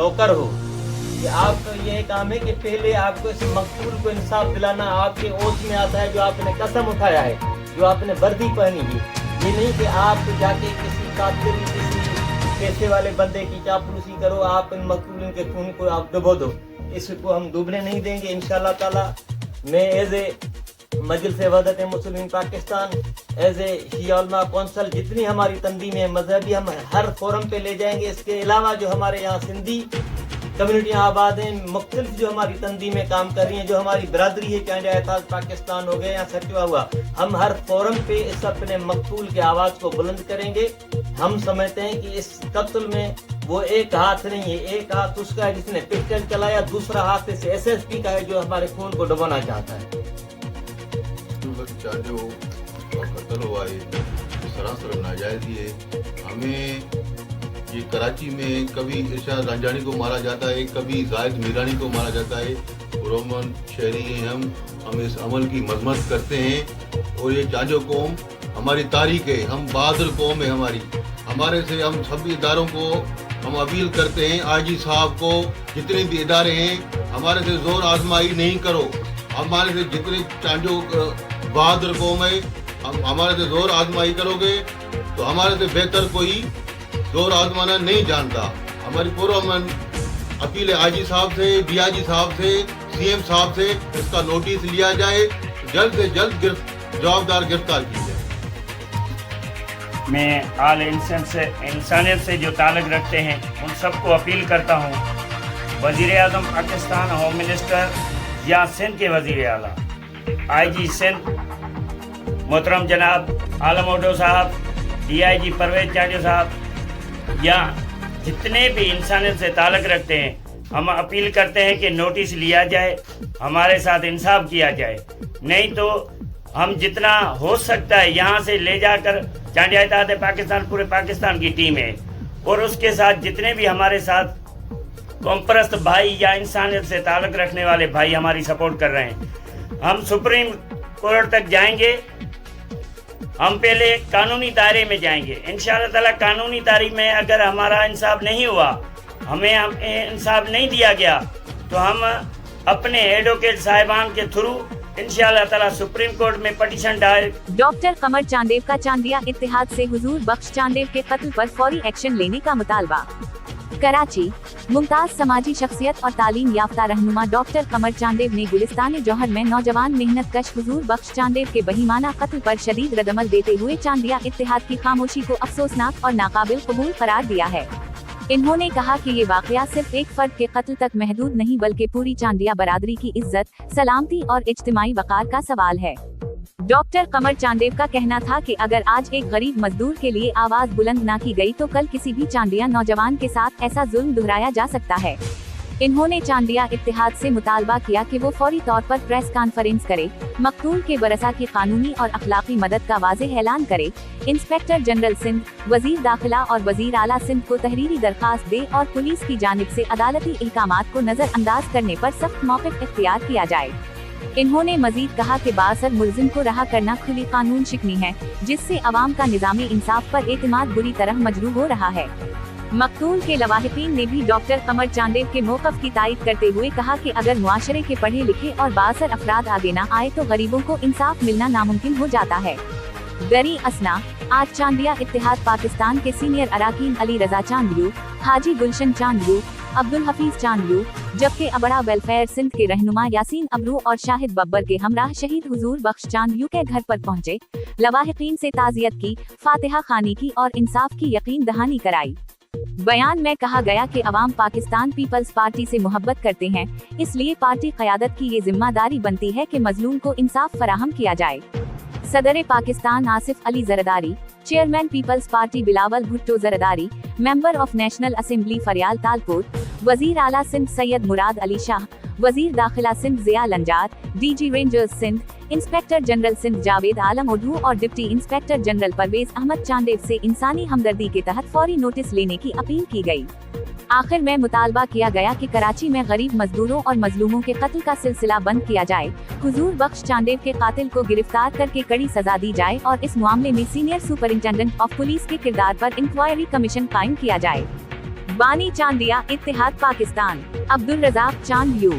नौकर हो कि आपका ये काम है कि पहले आपको इस मकतूल को इंसाफ दिलाना आपके ओथ में आता है, जो आपने कसम उठाया है, जो आपने वर्दी पहनी है। ये नहीं कि आप जाके किसी कातिल, किसी पैसे वाले बंदे की चापलूसी करो, आप इन मकतूलों के खून को आप डुबो दो। इसको हम डूबने नहीं देंगे इंशाअल्लाह ताला। मैं as a Majlis Wahdat Muslimeen Pakistan, as a Shia Ulema council, जितनी हमारी तंजीमें मजहबी हम हर फोरम पे ले जाएंगे। इसके अलावा जो हमारे यहाँ सिंधी कम्युनिटियाँ आबाद हैं, मुख्तलिफ जो हमारी तंजीमें काम कर रही हैं, जो हमारी बरादरी है, चाहे एहसास पाकिस्तान हो गया या सचवा हुआ, हम हर फोरम पे इस अपने मकतूल के आवाज़ को बुलंद करेंगे। हम समझते हैं कि इस कत्ल में वो एक हाथ नहीं है, एक हाथ उसका है जिसने पिस्टल चलाया, दूसरा हाथ इस SSP का है जो हमारे खून को डुबाना चाहता है। जो कत्ल हुआ है सरासर नाजायज ही है। हमें ये कराची में कभी इरशाद रंजानी को मारा जाता है, कभी जाहिद मीरानी को मारा जाता है। रोमन शहरी हैं हम इस अमल की मजम्मत करते हैं। और ये चाचो कौम हमारी तारीख है, हम बहादुर कौम है हमारे से हम सभी इदारों को हम अपील करते हैं, आईजी साहब को, जितने भी इदारे हैं, हमारे से जोर आजमाई नहीं करो। हमारे से जितने चाचो बहादुर कौम है, हम हमारे से जोर आजमाई करोगे तो हमारे से बेहतर कोई जोर आजमाना नहीं जानता। हमारी पुरअमन अपील आईजी साहब से, DIG साहब से, CM साहब से इसका नोटिस लिया जाए, जल्द से जल्द जवाबदार गिरफ्तार की जाए। मैं आल इंसानियत से जो ताल्लुक़ रखते हैं उन सबको अपील करता हूँ। वज़ीर-ए-आज़म पाकिस्तान, होम मिनिस्टर या सिंध के वज़ीर आला, IG सिंध मोहतरम जनाब आलम ओडो साहब, DIG परवेज चाचो साहब, या जितने भी इंसानियत से ताल्लुक़ रखते हैं, हम अपील करते हैं कि नोटिस लिया जाए, हमारे साथ इंसाफ किया जाए। नहीं तो हम जितना हो सकता है यहाँ से ले जाकर चांडिया इत्तेहाद पाकिस्तान, पूरे पाकिस्तान की टीम है, और उसके साथ जितने भी हमारे साथ कौमपरस्त भाई या इंसानियत से ताल्लुक़ रखने वाले भाई हमारी सपोर्ट कर रहे हैं, हम सुप्रीम कोर्ट तक जाएंगे। हम पहले कानूनी दायरे में जाएंगे इंशाअल्लाह ताला। कानूनी दायरे में अगर हमारा इंसाफ नहीं हुआ, हमें इंसाफ नहीं दिया गया, तो हम अपने एडवोकेट साहिबान के थ्रू इंशाअल्लाह ताला सुप्रीम कोर्ट में पिटीशन डाल। डॉक्टर कमर चांदेव का चांदिया इत्तेहाद से हुजूर बख्श चांदेव के कत्ल पर फौरी एक्शन लेने का मुतालबा। कराची, मुमताज समाजी शख्सियत और तालीम याफ्ता रहनुमा डॉक्टर कमर चांदेव ने गुलिस्तान जौहर में नौजवान मेहनत कश हुजूर बख्श चांदेव के बहीमाना कत्ल पर शदीद रद्दअमल देते हुए चांदिया इत्तेहाद की खामोशी को अफसोसनाक और नाकाबिल कबूल करार दिया है। इन्होंने कहा कि ये वाकया सिर्फ एक फर्द के कत्ल तक महदूद नहीं बल्कि पूरी चांदिया बरादरी की इज्जत, सलामती और इज्तिमाई वकार का सवाल है। डॉक्टर कमर चांदेव का कहना था कि अगर आज एक गरीब मजदूर के लिए आवाज बुलंद ना की गई तो कल किसी भी चांदिया नौजवान के साथ ऐसा जुल्म दोहराया जा सकता है। इन्होंने चांदिया इत्तेहाद से मुतालबा किया कि वो फौरी तौर पर प्रेस कॉन्फ्रेंस करे, मकतूल के बरसा की कानूनी और अखलाकी मदद का वाज़ेह ऐलान करे, इंस्पेक्टर जनरल सिंध, वजीर दाखिला और वजीर आला सिंध को तहरीरी दरखास्त दे और पुलिस की जानिब से अदालती अहकामात को नजरअंदाज करने पर सख्त मौक़िफ़ इख्तियार किया जाए। इन्होंने मजीद कहा कि बाअसर मुल्जिम को रहा करना खुली कानून शिकनी है, जिससे अवाम का निज़ामी इंसाफ पर एतमाद बुरी तरह मजरूह हो रहा है। मकतूल के लवाहिकीन ने भी डॉक्टर कमर चांदेव के मौक़िफ़ की तायीद करते हुए कहा कि अगर मुआशरे के पढ़े लिखे और बाअसर अफराद आगे न आए तो गरीबों को इंसाफ मिलना नामुमकिन हो जाता है। दरी असना, आज चांदिया इत्तेहाद पाकिस्तान के सीनियर अराकीन अली रजा चांदलू, हाजी गुलशन चांदलू, अब्दुल हफीज चांदलू, जबकि अबड़ा वेलफेयर सिंध के रहनुमा यासीन अबरू और शाहिद बब्बर के हमराह शहीद हुजूर बख्श चांदलू के घर पर पहुंचे, लवाहिकीन से ताज़ियत की, फातिहा खानी की और इंसाफ की यकीन दहानी कराई। बयान में कहा गया कि अवाम पाकिस्तान पीपल्स पार्टी से मोहब्बत करते हैं, इसलिए पार्टी क़यादत की ये जिम्मेदारी बनती है कि मजलूम को इंसाफ फराहम किया जाए। सदर Pakistan Asif Ali Zardari, chairman Peoples Party Bilawal Bhutto Zardari, member of national assembly Faryal Talpur, वजीर आला सिंध सैयद मुराद अली शाह, वजीर दाखिला Sindh Zia Lanjar, DG rangers Sindh, inspector general Sindh Javed Alam Odho और deputy inspector general Pervez Ahmed Chandio से इंसानी हमदर्दी के तहत फौरी नोटिस लेने की अपील की गई। आखिर में मुतालबा किया गया कि कराची में गरीब मजदूरों और मजलूमों के कत्ल का सिलसिला बंद किया जाए, हुजूर बख्श चांदेव के कातिल को गिरफ्तार करके कड़ी सजा दी जाए और इस मामले में सीनियर सुपरिंटेंडेंट ऑफ पुलिस के किरदार पर इंक्वायरी कमीशन कायम किया जाए। बानी चांदिया, इत्तेहाद पाकिस्तान। अब्दुल रज़ाक चांद, यू।